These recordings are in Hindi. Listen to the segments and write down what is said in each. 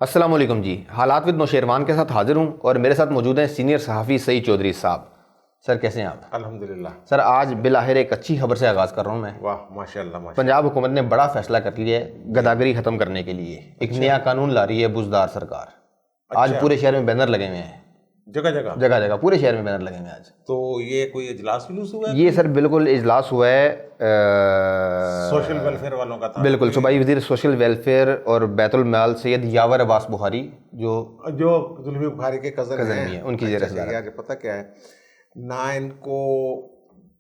अस्सलाम वालेकुम जी। हालात विद नौशेरवान के साथ हाजिर हूँ और मेरे साथ मौजूद हैं सीनियर सहाफ़ी सईद चौधरी साहब। सर कैसे हैं आप? अल्हम्दुलिल्लाह। सर आज बिलाहिर एक अच्छी खबर से आगाज़ कर रहा हूँ मैं। वाह माशाल्लाह माशाल्लाह। पंजाब हुकूमत ने बड़ा फैसला कर लिया है गदागरी ख़त्म करने के लिए। एक नया कानून ला रही है बुज़दार सरकार। आज पूरे शहर में बैनर लगे हुए हैं, जगह जगह जगह जगह पूरे शहर में बैनर लगे हुए हैं आज। तो ये कोई इजलास विजलास हुआ है? ये सर बिल्कुल इजलास हुआ है सोशल वेलफेयर वालों का था। बिल्कुल सूबाई वज़ीर सोशल वेलफेयर और बैतुल माल सैयद यावर अब्बास बुखारी जो जुल्फी बुखारी के कज़न भी हैं उनकी ज़ेर अच्छा, यार पता क्या है ना, इनको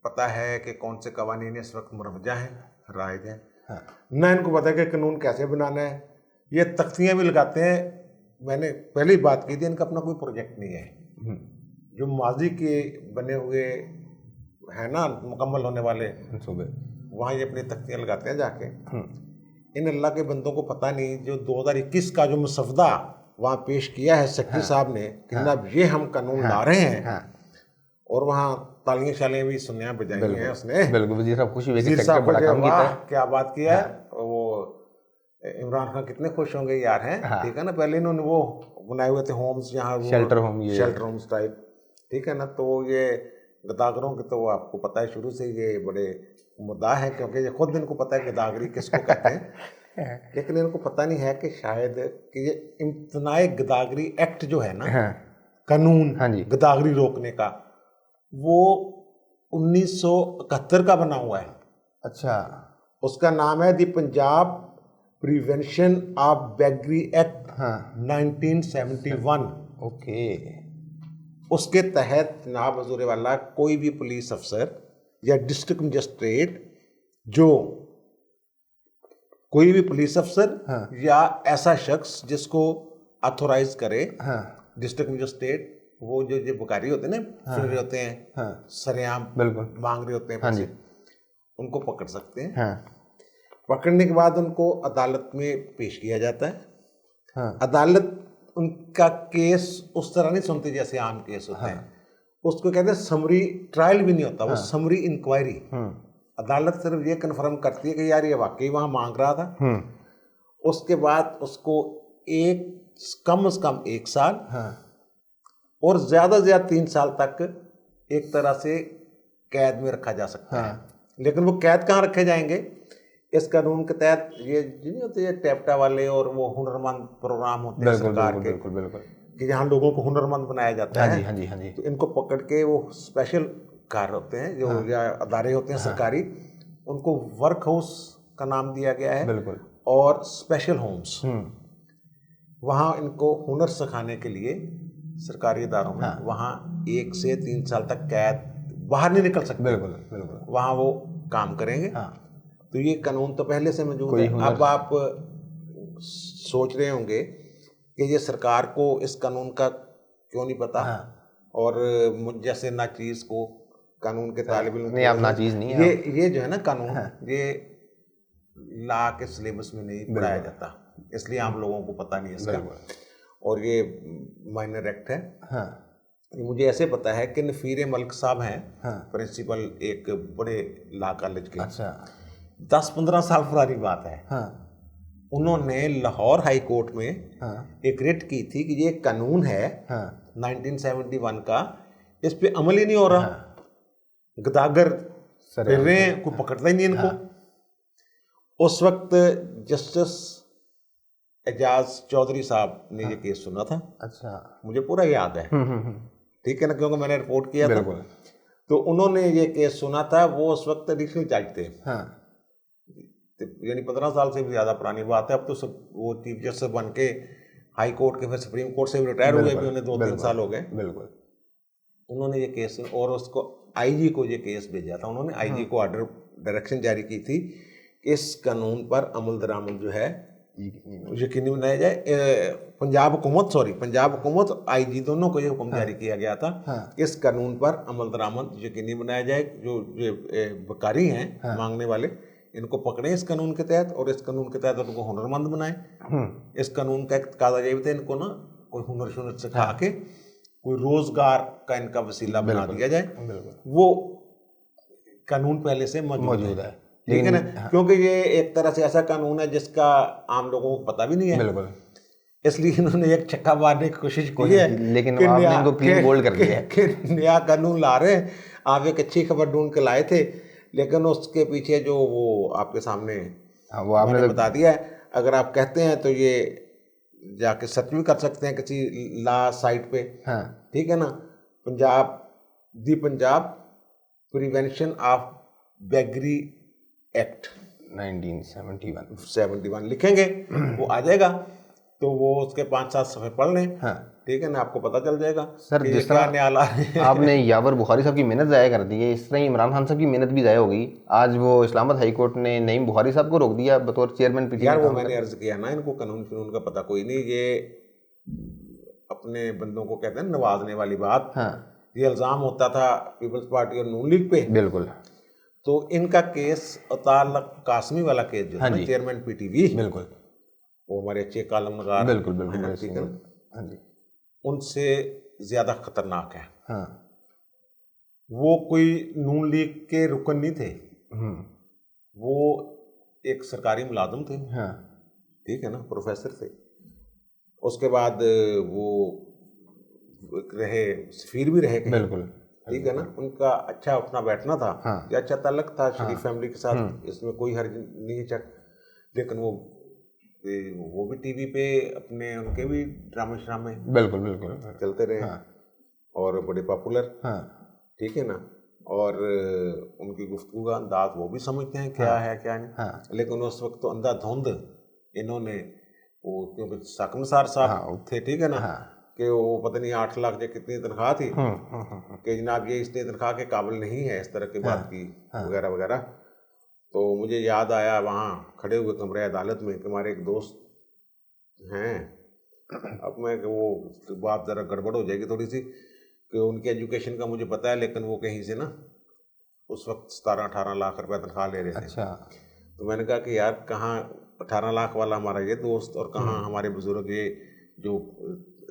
पता है कि कौन से कवानीन इस वक्त मुरवजा हैं, राइज हैं। ना इनको पता है कि कानून कैसे बनाना है। ये तख्तियाँ भी लगाते हैं। मैंने पहले ही बात की थी, इनका अपना कोई प्रोजेक्ट नहीं है। जो माजी के बने हुए है ना, मुकम्मल होने वाले वहाँ ये अपनी तख्तियाँ लगाते हैं जाके। इन अल्लाह के बंदों को पता नहीं, जो 2021 का जो मसवदा वहाँ पेश किया है सेक्रेटरी साहब ने कि जनाब ये हम कानून ला रहे हैं, और वहाँ तालियां शालियां भी सुनिया बजाई हैं उसने। बिल्कुल वज़ीर साहब खुशी वज़ीर साहब बड़ा काम किया है, क्या बात किया है। वो इमरान खान कितने खुश होंगे यार हैं। ठीक है ना, पहले इन्होंने वो बनाए हुए थे होम्स, यहाँ शेल्टर होम्स टाइप। ठीक है ना, तो ये गदागरों के तो आपको पता है शुरू से ये बड़े मुद्दा है, क्योंकि ये खुद इनको पता है गदागरी किसको कहते हैं। लेकिन इनको पता नहीं है कि शायद कि ये इम्तनाए गदागरी एक्ट जो है ना, कानून गदागरी रोकने का, वो 1971 का बना हुआ है। अच्छा, उसका नाम है दी पंजाब प्रिवेंशन ऑफ बैगरी एक्ट 1971। ओके। उसके तहत जनाब हजूर वाला कोई भी पुलिस अफसर या डिस्ट्रिक्ट मजिस्ट्रेट, जो कोई भी पुलिस अफसर या ऐसा शख्स जिसको ऑथोराइज करे डिस्ट्रिक्ट मजिस्ट्रेट, वो जो बुकारी होते हैं ना, फिर होते हैं सरेआम बिल्कुल मांग रहे होते हैं पैसे, उनको पकड़ सकते हैं। पकड़ने के बाद उनको अदालत में पेश किया जाता है। अदालत उनका केस उस तरह नहीं सुनती जैसे आम केस होते हैं। उसको कहते हैं समरी ट्रायल भी नहीं होता, वो समरी इंक्वायरी। अदालत सिर्फ ये कन्फर्म करती है कि यार ये वाकई वहाँ मांग रहा था। उसके बाद उसको कम से कम 1 साल और ज़्यादा से ज़्यादा 3 साल तक एक तरह से कैद में रखा जा सकता है। लेकिन वो कैद कहाँ रखे जाएंगे? इस कानून के तहत ये नहीं होते ये टैप्टा वाले और वो हुनरमंद प्रोग्राम होते हैं सरकार के, कि जहाँ लोगों को हुनरमंद बनाया जाता है। हाँ जी। तो इनको पकड़ के वो स्पेशल कार होते हैं जो या अदारे होते हैं सरकारी, उनको वर्क हाउस का नाम दिया गया है और स्पेशल होम्स। वहाँ इनको हुनर सिखाने के लिए सरकारी इदारों में वहाँ 1 से 3 साल तक कैद, बाहर नहीं निकल सकते। बिल्कुल वहाँ वो काम करेंगे। तो ये कानून तो पहले से मौजूद है। अब आप सोच रहे होंगे कि ये सरकार को इस कानून का क्यों नहीं पता, और मुझ जैसे नाचीज को, कानून के तालिब इल्म नहीं, आप नाचीज नहीं है। ये जो है ना कानून, ये लॉ के सिलेबस में नहीं पढ़ाया जाता, इसलिए आम लोगों को पता नहीं है इसका। और ये माइनर एक्ट है। मुझे ऐसे पता है कि नफीर मलिक साहब हैं प्रिंसिपल एक बड़े लॉ कॉलेज के। 10-15 साल पुरानी बात है। उन्होंने लाहौर हाई कोर्ट में एक रिट की थी कि ये कानून है 1971 का, इस पे अमल ही नहीं हो रहा, गदागर फिर रहे हैं, कोई पकड़ता ही नहीं इनको। उस वक्त जस्टिस एजाज चौधरी साहब ने ये केस सुना था। अच्छा, मुझे पूरा याद है। ठीक है ना, क्योंकि मैंने रिपोर्ट किया था। तो उन्होंने ये केस सुना था। वो उस वक्त एडिशनल जज थे, यानी 15 साल से भी ज़्यादा पुरानी बात है। अब तो सब वो चीफ जस्टिस बन के हाई कोर्ट के, फिर सुप्रीम कोर्ट से भी रिटायर हुए भी, उन्हें 2-3 साल हो गए। उन्होंने ये केस, और उसको आईजी को ये केस भेजा था। उन्होंने आईजी को ऑर्डर डायरेक्शन जारी की थी, इस कानून पर अमल दरामद जो है यकीनी बनाया जाए। पंजाब हुकूमत आईजी दोनों को ये हुक्म जारी किया गया था, इस कानून पर अमल दरामद यकीनी बनाया जाए। जो बकारी हैं मांगने वाले, इनको पकड़ें इस कानून के तहत, और इस कानून के तहत उनको हुनरमंद बनाएं। इस कानून का एक तकाजा ये भी था, इनको ना कोई हुनर शुनर सिखा के कोई रोजगार का इनका वसीला बना दिया जाए। वो कानून पहले से मौजूद है। ठीक है ना, क्योंकि ये एक तरह से ऐसा कानून है जिसका आम लोगों को पता भी नहीं है। इसलिए इन्होंने एक छक्का मारने की कोशिश की है, लेकिन कि आपने नया- इनको क्लीन बोल्ड कर दिया है। कि नया कानून ला रहे हैं। आप एक अच्छी खबर ढूंढ के लाए थे, लेकिन उसके पीछे जो वो आपके सामने हाँ, वो आपने मैंने तो बता दिया है। अगर आप कहते हैं तो ये जाके सर्च भी कर सकते हैं किसी ला साइट पे, हाँ ठीक है ना। Punjab prevention of beggary act 1971 लिखेंगे वो आ जाएगा। तो वो उसके 5-7 सफ़े पढ़ लें, हाँ ठीक है ना, आपको पता चल जाएगा सर, कि जिस क्या तरह न्याय ला रहे हैं। आपने यावर बुखारी साहब की मेहनत ज़ाया कर दी है, इस तरह ही इमरान खान साहब की मेहनत भी ज़ाया होगी। आज वो इस्लामाबाद हाई कोर्ट ने नईम बुखारी साहब को रोक दिया बतौर चेयरमैन पीटीआई यार में वो काम मैंने करने। अर्ज किया ना, इनको कानून कानून का पता कोई नहीं। ये अपने बंदों को कहते हैं नवाजने वाली बात। हाँ ये इल्ज़ाम होता था पीपल्स पार्टी और नून लीग पे, बिल्कुल तो इनका केस अताल कासमी वाला केस जो है ना, चेयरमैन पीटीवी, बिल्कुल वो हमारे अच्छे कालम नगार बिल्कुल बिल्कुल हैं, ठीक है ना, हाँ जी उनसे ज़्यादा खतरनाक है। हाँ वो कोई नून लीग के रुकन नहीं थे, वो एक सरकारी मुलाजिम थे, हाँ ठीक है ना, प्रोफेसर थे। उसके बाद वो रहे, सफीर भी रहे कहीं, बिल्कुल ठीक है ना। उनका अच्छा उठना बैठना था, हाँ। या अच्छा ताल्लुक था शरीफ फैमिली के साथ, इसमें कोई हर्ज नहीं है चक। लेकिन वो भी टीवी पे अपने उनके भी ड्रामे श्रामे बिल्कुल बिल्कुल चलते रहे, और बड़े पॉपुलर, हाँ ठीक है ना। और उनकी गुफ्तगू का अंदाज वो भी समझते हैं क्या है क्या नहीं। लेकिन उस वक्त तो अंधाधुंध इन्होंने वो, क्योंकि साकिब निसार साहब थे, ठीक है ना, कि वो पता नहीं 8 लाख या कितनी तनख्वाह थी, कि जनाब ये इतनी तनख्वाह के काबिल नहीं है इस तरह की बात की, वगैरह वगैरह। तो मुझे याद आया वहाँ खड़े हुए कमरे अदालत में कि हमारे एक दोस्त हैं, अब मैं कि वो बात ज़रा गड़बड़ हो जाएगी थोड़ी सी, कि उनकी एजुकेशन का मुझे पता है, लेकिन वो कहीं से ना उस वक्त 17-18 लाख रुपए तनख्वाह ले रहे थे। अच्छा तो मैंने कहा कि यार कहाँ 18 लाख वाला हमारा ये दोस्त, और कहाँ हमारे बुजुर्ग ये जो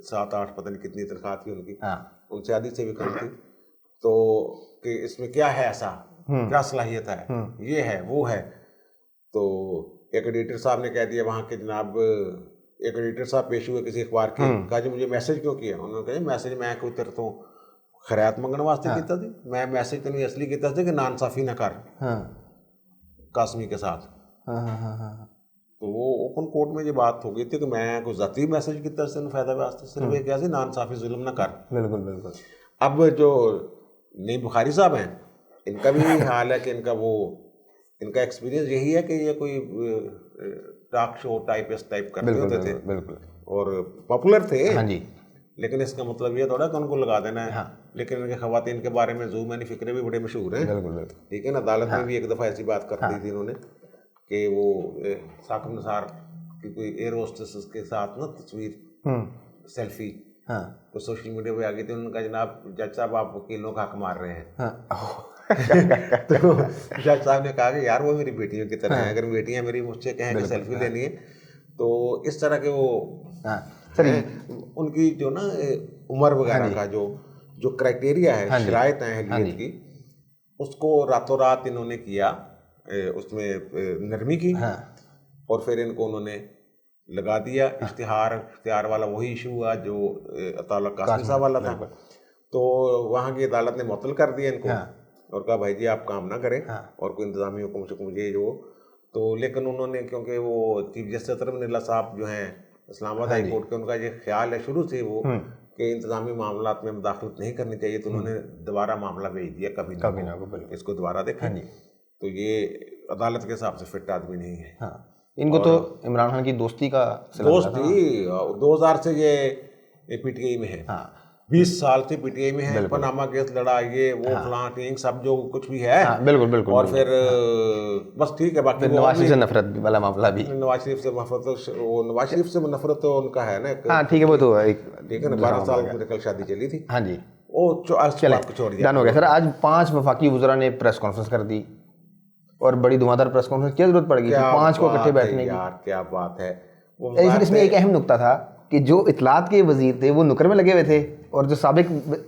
7-8 पता नहीं कितनी तनख्वाह थी उनकी, उनसे आधी से भी कम थी। तो कि इसमें क्या है ऐसा, क्या सलाहियत है, ये है वो है। तो एक एडिटर साहब ने कह दिया वहाँ के, जनाब एक एडिटर साहब पेश हुए किसी अखबार के, कहा जी मुझे मैसेज क्यों किया। उन्होंने कहा मैसेज मैं कोई तेरे तो खैरात मंगने वास्ते किया थी, मैं मैसेज तेन इसलिए किया था कि नाइंसाफी ना कर कासमी के साथ। तो वो ओपन कोर्ट में ये बात हो गई थी कि मैं कोई जाती मैसेज किया तेन फायदा वास्ते, सिर्फ एक ऐसे नाइंसाफी जुल्म ना कर। बिल्कुल बिल्कुल। अब जो नईम बुखारी साहब हैं, इनका भी हाल है कि इनका एक्सपीरियंस यही है कि ये कोई टॉक शो टाइप करते होते थे, बिल्कुल और पॉपुलर थे। हाँ जी। लेकिन इसका मतलब ये थोड़ा कि उनको लगा देना है। लेकिन इनके खवातीन के बारे में ज़ू मैंने फिक्रे भी बड़े मशहूर हैं, बिल्कुल ठीक है ना। अदालत में भी एक दफ़ा ऐसी बात कर दी थी इन्होंने कि वो साकिब निसार की कोई एयर होस्टेस के साथ ना तस्वीर सेल्फी तो सोशल मीडिया पे आ गई थी। उन्होंने कहा जनाब जज साहब आप वकीलों का हक मार रहे हैं। तो जज साहब ने कहा कि यार वो मेरी बेटियों की तरह है, अगर बेटियां मेरी मुझसे कहें कि सेल्फी लेनी है, तो इस तरह के वो उनकी जो ना उम्र वगैरह का जो क्राइटेरिया है, शराइत है अहलियत की, उसको रातों रात इन्होंने किया, उसमें नरमी की, और फिर इनको उन्होंने लगा दिया। इश्तिहार वाला वही इशू हुआ जो अताउल्लाह कासमी साहब वाला था। तो वहाँ की अदालत ने मुअत्तल कर दिया इनको, और कहा भाई जी आप काम ना करें, और कोई इंतजामी हुक्म से मुझे जो। तो लेकिन उन्होंने, क्योंकि वो चीफ जस्टिस तरफ साहब जो हैं इस्लामाबाद हाई कोर्ट के, उनका ये ख्याल है शुरू से वो कि इंतजामी मामलात में मुदाखलत नहीं करनी चाहिए, तो उन्होंने दोबारा मामला भेज दिया, कभी ना इसको दोबारा देखें। तो ये अदालत के हिसाब से फिट आदमी नहीं है। इनको तो इमरान खान की दोस्ती का दोस्ती 2000 से ये पीटीआई में है, 20 साल से पीटीआई में है। पनामा केस लड़ा, ये वो फलां टींग सब जो कुछ भी है। बिल्कुल बिल्कुल। और फिर बस ठीक है। बाकी नवाज शरीफ से नफरत वाला मामला भी, नवाज शरीफ से नफरत तो उनका है ना, ठीक है, वो तो ठीक है ना। 12 साल मेरे कल शादी चली थी। हाँ जी, वो छोड़ दिया, डन हो गया सर। आज 5 वफाकी वुज़रा ने प्रेस कॉन्फ्रेंस कर दी, और बड़ी धुआंधार प्रेस कॉन्फ्रेंस। क्या जरूरत पड़ गई 5 को इकट्ठे बैठने की? यार क्या बात है। सर इसमें एक अहम नुकता था कि जो इतलात के वजीर थे वो नुकर में लगे हुए थे, और जो साबिक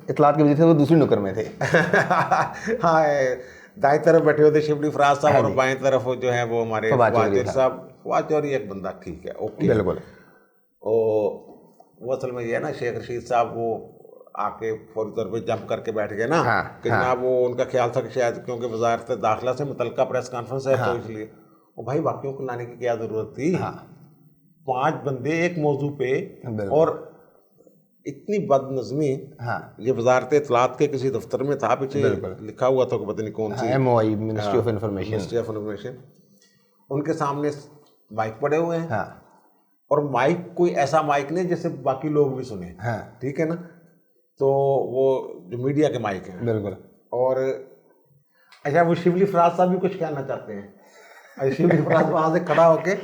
इतलात के वजीर थे वो दूसरी नुकर में थे। हाँ, दाएं तरफ बैठे हुए थे शिबली फराज साहब, और बाएं तरफ जो है वो हमारे फवाद चौधरी साहब। फवाद चौधरी एक बंदा ठीक है, ओके, बिल्कुल। और वो असल में ये है ना, शेख रशीद साहब वो आके फौरी तौर पे जंप करके बैठ गए ना, कि जनाब वो उनका ख्याल था कि शायद क्योंकि वजारत दाखिला से मुतल्लिका प्रेस कॉन्फ्रेंस है, तो इसलिए और भाई वाकियों को लाने की क्या ज़रूरत थी। 5 बंदे एक मौजू पे, और इतनी बदनज़मी। ये वजारत इत्तलात के किसी दफ्तर में था, पीछे लिखा हुआ था, पता नहीं कौन सी, MOI, मिनिस्ट्री ऑफ इंफॉर्मेशन। उनके सामने माइक पड़े हुए हैं, और माइक कोई ऐसा माइक नहीं जिससे बाकी लोग भी सुने, ठीक है ना, तो वो जो मीडिया के माइक हैं। बिल्कुल। और अच्छा, वो शिवली फराज साहब भी कुछ कहना चाहते हैं। शिवली फराज वहाँ से खड़ा होके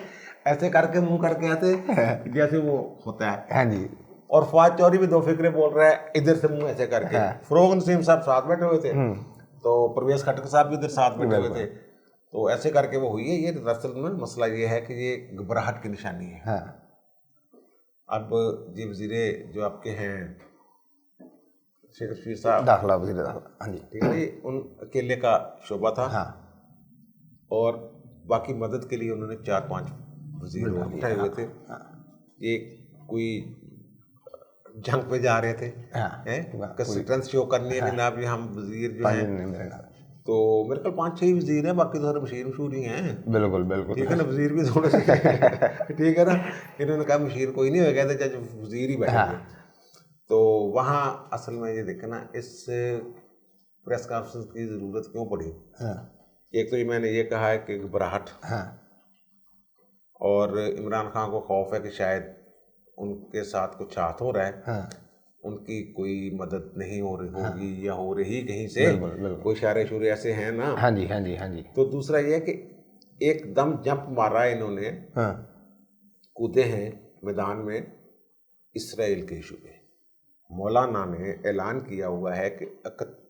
ऐसे करके मुंह करके ऐसे जैसे वो होता है। हाँ जी। और फवाद चौधरी भी 2 फिक्रे बोल रहा है इधर से मुंह ऐसे करके। फरोग नसीम साहब साथ बैठे हुए थे, तो परवेज खटक साहब भी इधर साथ बैठे हुए थे, तो ऐसे करके वो हुई है। ये दरअसल में मसला ये है कि ये घबराहट की निशानी है। अब जी वजीरे जो आपके हैं शेख रशीद साहब, दाखिला वज़ीर दाखिला, हाँ जी, ठीक है, उन अकेले का शोबा था। और बाकी मदद के लिए उन्होंने 4-5 वजीर उठाए हुए थे। ये कोई जंग पे जा रहे थे, कंसिस्टेंस शो करनी है कि ना भी हम वजीर जो हैं, तो मेरे ख्याल 5-6 वजीर हैं, बाकी तो सारे मशीर मशहूर ही हैं। बिल्कुल बिल्कुल, ठीक है ना, वजीर भी थोड़े से ठीक है ना। इन्होंने कहा मशीर कोई नहीं होगा, चाहे वजीर ही बैठे। तो वहाँ असल में ये देखना, इस प्रेस कॉन्फ्रेंस की ज़रूरत क्यों पड़ी। एक तो ये मैंने ये कहा है कि घबराहट, और इमरान खान को खौफ है कि शायद उनके साथ कुछ हाथ हो रहा है, उनकी कोई मदद नहीं हो रही होगी, या हो रही कहीं से, कोई इशारे शुरे ऐसे हैं ना। हाँ जी, हाँ जी, हाँ जी। तो दूसरा ये है कि एकदम जंप मारा है इन्होंने, कूदे हैं मैदान में इसराइल के इशू पे। मौलाना ने ऐलान किया हुआ है कि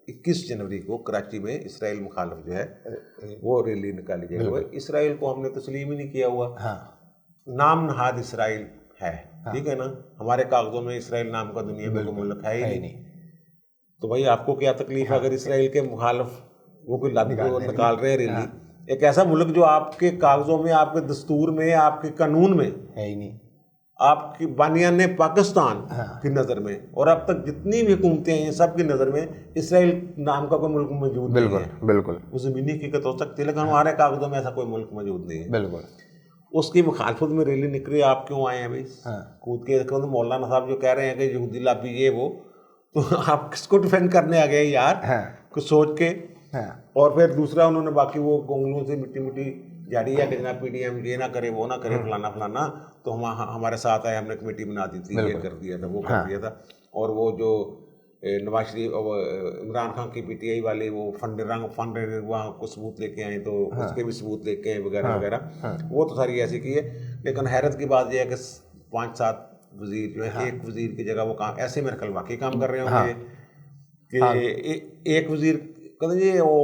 21 जनवरी को कराची में इसराइल मुखालिफ जो है वो रैली निकाली जाएगी। इसराइल को हमने तस्लीम ही नहीं किया हुआ, नाम नहाद इसराइल है, ठीक है ना, हमारे कागजों में इसराइल नाम का दुनिया में कोई मुल्क है ही नहीं। तो भाई आपको क्या तकलीफ है अगर इसराइल के मुखालिफ वो कोई निकाल रहे हैं रैली, एक ऐसा मुल्क जो आपके कागजों में, आपके दस्तूर में, आपके कानून में है ही नहीं, आपकी बानियान पाकिस्तान की नज़र में, और अब तक जितनी भी हुकूमतें हैं सब की नज़र में इसराइल नाम का कोई मुल्क मौजूद नहीं है। बिल्कुल, वो ज़मीनी हकीकत हो सकती है, लेकिन हमारे कागजों में ऐसा कोई मुल्क मौजूद नहीं है। बिल्कुल। उसकी मुखालफत में रैली निकली, आप क्यों आए हैं भाई कूद के। तो मौलाना साहब जो कह रहे हैं कि यहूदी लाबी ये वो, तो आप किसको डिफेंड करने आ गए यार, कुछ सोच के। और फिर दूसरा उन्होंने बाकी वो गोंगलों से मिट्टी मिट्टी जारी है कि जनाब PDM ये ना करे, वो ना करे, फलाना फलाना, तो हम हमारे साथ आए, हमने कमेटी बना दी थी, ये कर दिया था, वो कर दिया था। और वो जो नवाज शरीफ इमरान खान की PTI वाले वो फंड वहाँ को सबूत लेके आए, तो उसके भी सबूत लेके आए वगैरह वगैरह, वो तो सारी ऐसी की है। लेकिन हैरत की बात यह है कि 5-7 वजीर जो है, एक वजीर की जगह वो काम ऐसे मेरे ख्याल वाकई काम कर रहे होंगे कि एक वजीर कहते जी वो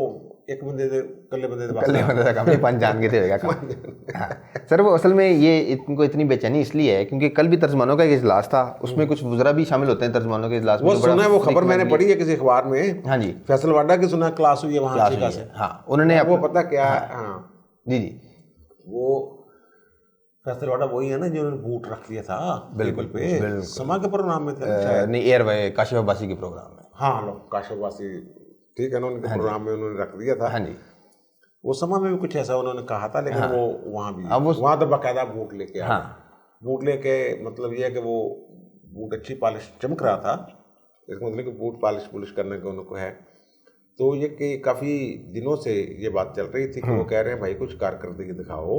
एक बंदे से कल्ले बंदे का काम नहीं, 5 जान के थे काम। सर वो असल में ये इनको इतनी बेचैनी इसलिए है क्योंकि कल भी तर्जमानों का एक इजलास था, उसमें कुछ वज़रा भी शामिल होते हैं तर्जमानों के इजलास में। वो सुना है, वो खबर मैंने पढ़ी है किसी अखबार में। हाँ जी, फैसल वाडा की सुना क्लास हुई है वहाँ से। हाँ, उन्होंने वो पता क्या, जी, वो फैसल वाडा वही है ना जिन्होंने बूट रख लिया था बिल्कुल पे, समा के प्रोग्राम में था नहीं, एयर काशिफ अब्बासी के प्रोग्राम में। हाँ लो, काशिफ अब्बासी, ठीक है ना, उनके प्रोग्राम में उन्होंने रख दिया था। हाँ जी, वो समय में भी कुछ ऐसा उन्होंने कहा था, लेकिन वो वहाँ भी वहाँ तो बाकायदा बूट लेके आया। बूट लेके मतलब ये है कि वो बूट अच्छी पॉलिश चमक रहा था, इसका मतलब कि बूट पॉलिश करने का उनको है। तो ये कि काफ़ी दिनों से ये बात चल रही थी कि वो कह रहे हैं भाई कुछ कारकर्दगी दिखाओ,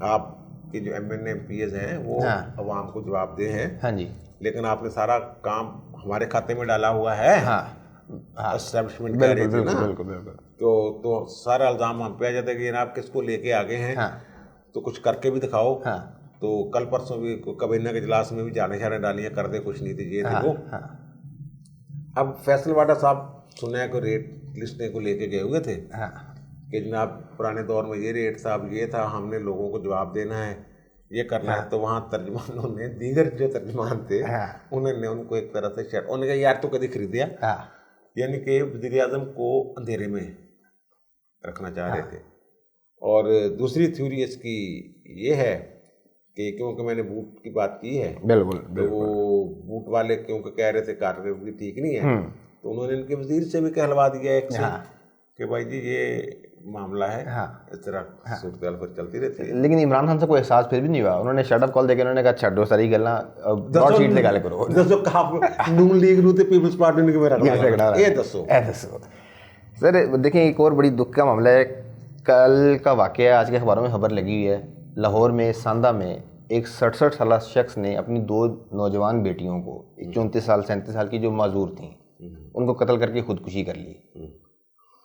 आपके जो MNA MPs हैं वो अवाम को जवाब दे हैं। हाँ जी, लेकिन आपने सारा काम हमारे खाते में डाला हुआ है। एस्टैब्लिशमेंट कह रही थी ना, तो सारा इल्ज़ाम हम पे आ जाता है कि आप किसको लेके आगे हैं, तो कुछ करके भी दिखाओ। तो कल परसों भी कैबिनेट के इजलास में भी जाने डालियाँ कर दे, कुछ नहीं थी ये थी वो। अब फैसल वाडा साहब सुना को रेट लिस्टने को लेके गए हुए थे कि जनाब पुराने दौर में ये रेट था, अब ये था, हमने लोगों को जवाब देना है, ये करना है। तो वहाँ तर्जमानों ने, दीगर जो तर्जमान थे, उन्होंने उनको एक तरह से शर्ट, उन्होंने कहा यार तो कभी खरीदिया, यानी कि वज़ीर आज़म को अंधेरे में रखना चाह रहे थे। और दूसरी थ्योरी इसकी ये है कि क्योंकि मैंने बूट की बात की है, बिल्कुल तो बूट वाले क्योंकि कह रहे थे कारकर्दगी ठीक नहीं है, तो उन्होंने इनके वजीर से भी कहलवा दिया एक से कि भाई जी ये मामला है, इस तरह सूरत फिर चलती रहती है। लेकिन इमरान खान से कोई एहसास फिर भी नहीं हुआ। उन्होंने शट अप कॉल देके उन्होंने कहा छड्डो सारी गल्लां ब्रॉड शीट ते गल करो। दसो कहा नून लीग नू ते पीपल्स पार्टी ने किवें रखना ये दसो। सर देखें, एक और बड़ी दुख का मामला है। कल का वाकया आज के अखबारों में खबर लगी हुई है। लाहौर में सांदा में एक 67 साल शख्स ने अपनी 2 नौजवान बेटियों को, 34 साल 37 साल की जो माजूर थी, उनको कत्ल करके खुदकुशी कर ली।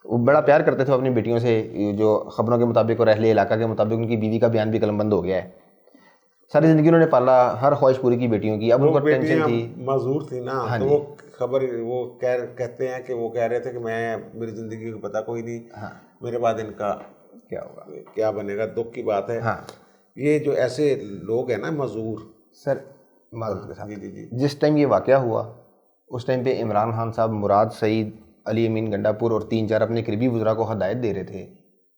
वो बड़ा प्यार करते थे अपनी बेटियों से, जो खबरों के मुताबिक और अहले इलाका के मुताबिक उनकी बीवी का बयान भी कलमबंद हो गया है। सारी ज़िंदगी उन्होंने पाला, हर ख्वाहिश पूरी की बेटियों की। अब उनको टेंशन थी, माजूर थी ना, तो वो खबर वो कहते हैं कि वो कह रहे थे कि मैं मेरी ज़िंदगी को पता कोई नहीं, मेरे बाद इनका क्या होगा, क्या बनेगा। दुख की बात है। ये जो ऐसे लोग हैं ना मजूर, सर जी, जिस टाइम ये वाकया हुआ उस टाइम पे इमरान खान साहब मुराद सईद, अली अमीन गंडापुर और 3-4 अपने करीबी वज़रा को हदायत दे रहे थे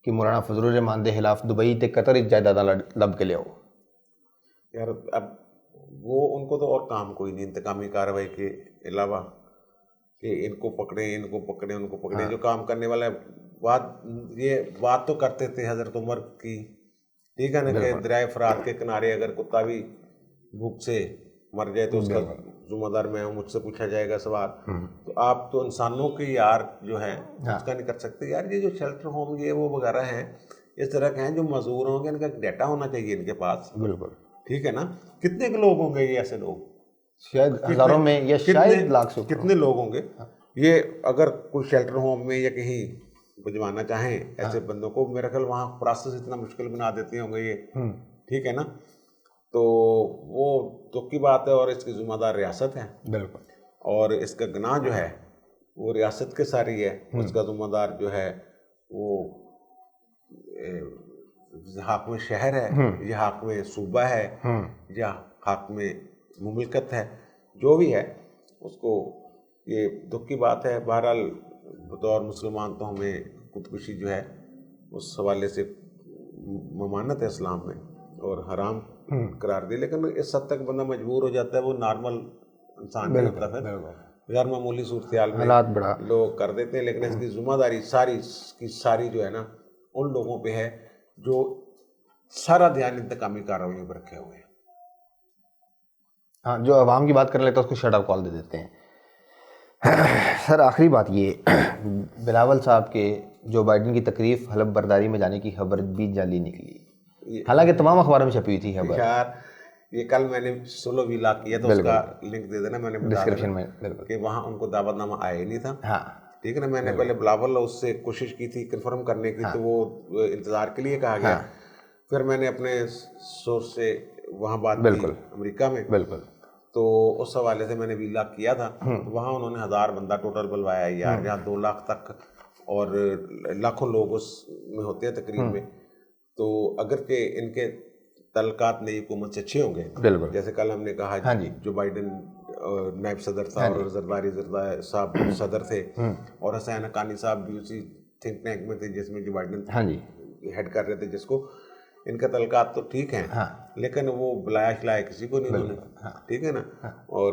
कि मौलाना फजलुर रहमान के खिलाफ दुबई ते कतर जायदादा लब के ले आओ। यार अब वो उनको तो और काम कोई नहीं इंतकामी कार्रवाई के अलावा कि इनको पकड़े उनको पकड़े। जो काम करने वाला ये बात तो करते थे हज़रत उमर की, ठीक है ना, कि दरिया फरात के किनारे अगर कुत्ता भी भूख से मर जाए तो उसका जुम्मेदार मैं हूँ, मुझसे पूछा जाएगा सवाल। तो आप तो इंसानों की यार जो है उसका नहीं कर सकते। यार ये जो शेल्टर होम ये वो वगैरह हैं, इस तरह के हैं जो मजदूर होंगे, इनका डेटा होना चाहिए इनके पास। बिल्कुल ठीक है ना। कितने के लोग होंगे ये ऐसे लोग, शायद हज़ारों में या शायद लाखों, कितने लोग होंगे ये। अगर कोई शेल्टर होम में या कहीं भिजवाना चाहें ऐसे बंदों को, मेरा ख्याल वहाँ प्रोसेस इतना मुश्किल बना देते होंगे ये, ठीक है ना। तो वो दुख की बात है, और इसकी जिम्मेदार रियासत है। बिल्कुल। और इसका गुनाह जो है वो रियासत के सारी है, उसका जिम्मेदार जो है वो हाकिम शहर है या हाकिम सूबा है या हाकिम मुमलकत है, जो भी है उसको। ये दुख की बात है। बहरहाल बतौर मुसलमान तो हमें खुदकुशी जो है उस हवाले से ममानत है इस्लाम में, और हराम करार दी, लेकिन इस हद तक बंदा मजबूर हो जाता है, वो नॉर्मल इंसान नहीं होता फिर। यार मामूली सूरत में लोग कर देते हैं, लेकिन इसकी जिम्मेदारी सारी जो है ना उन लोगों पे है जो सारा ध्यान इंतकामी कार्रवाइयों पर रखे हुए हैं। हाँ, जो अवाम की बात करने लगता है उसको शट अप कॉल दे देते हैं। सर आखिरी बात ये, बिलावल साहब के जो बाइडन की तकरीफ हलफ बर्दारी में जाने की खबर भी जाली निकली, हालांकि तमाम अखबारों में छपी हुई थी खबर। यार ये कल मैंने सोलो वीला किया तो उसका लिंक दे देना, मैंने डिस्क्रिप्शन में, बिल्कुल, कि वहाँ उनको दावतनामा आया ही नहीं था। हाँ ठीक है ना। मैंने पहले बिलावल उससे कोशिश की थी कंफर्म करने की, तो वो इंतज़ार के लिए कहा गया। फिर मैंने अपने सोर्स से वहाँ बात की अमेरिका में, बिल्कुल, तो उस हवाले से मैंने वीला किया था। तो वहाँ उन्होंने 1000 बंदा टोटल बुलवाया यार, जहाँ 2 लाख तक और लाखों लोग उसमें होते हैं तकरीब में। तो अगर के इनके तल्कात नई हुकूमत से अच्छे होंगे, जैसे कल हमने कहा जो बाइडन नायब सदर था और जरदारी साहब सदर थे, और हसैन हक्कानी साहब भी उसी थिंक टैंक में थे जिसमें जो बाइडन हेड कर रहे थे, जिसको इनका तल्कात तो ठीक है, लेकिन वो बुलाया खिलाया किसी को नहीं उन्होंने, ठीक है ना। और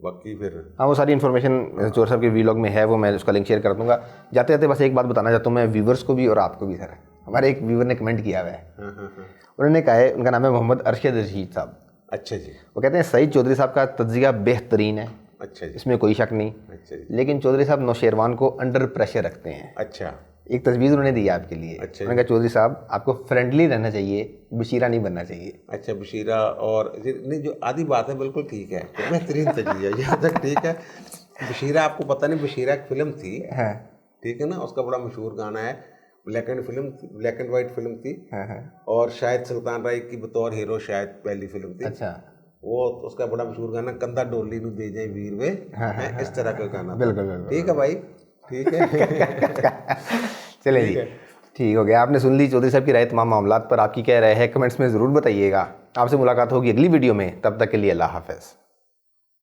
बाकी फिर वो सारी इन्फॉर्मेशन चोर साहब के वीलॉग में है, वो मैं उसका लिंक शेयर कर दूंगा। जाते जाते बस एक बात बताना चाहता हूँ मैं व्यूवर्स को भी और आपको भी। सर हमारे एक व्यूवर ने कमेंट किया हुआ है, उन्होंने कहा है, उनका नाम है मोहम्मद अरशद रशीद साहब। अच्छा जी। वो कहते हैं सईद चौधरी साहब का तज्जिया बेहतरीन है, अच्छा जी, इसमें कोई शक नहीं। अच्छा जी। लेकिन चौधरी साहब नौशेरवान को अंडर प्रेशर रखते हैं। अच्छा। एक तजवीज़ उन्होंने दी आपके लिए। अच्छा। उन्होंने कहा चौधरी साहब आपको फ्रेंडली रहना चाहिए, बशीरा नहीं बनना चाहिए। अच्छा, बशीरा और नहीं, जो आधी बात है बिल्कुल ठीक है, बेहतरीन तजवीज़ है, यहाँ तक ठीक है। बशीरा आपको पता नहीं, बशीरा एक फिल्म थी, ठीक है ना, उसका बड़ा मशहूर गाना है, ब्लैक एंड वाइट फिल्म थी, और शायद सुल्तान राय की बतौर हीरो शायद पहली फिल्म थी। अच्छा। वो उसका बड़ा मशहूर गाना कंधा डोली नू दे जाए वीर वे, इस तरह का गाना। बिल्कुल ठीक है भाई, ठीक है। चले जी, ठीक हो गया। आपने सुन ली चौधरी साहब की राय तमाम मामलात पर। आपकी क्या राय है कमेंट्स में ज़रूर बताइएगा। आपसे मुलाकात होगी अगली वीडियो में, तब तक के लिए अल्लाह हाफ़िज़।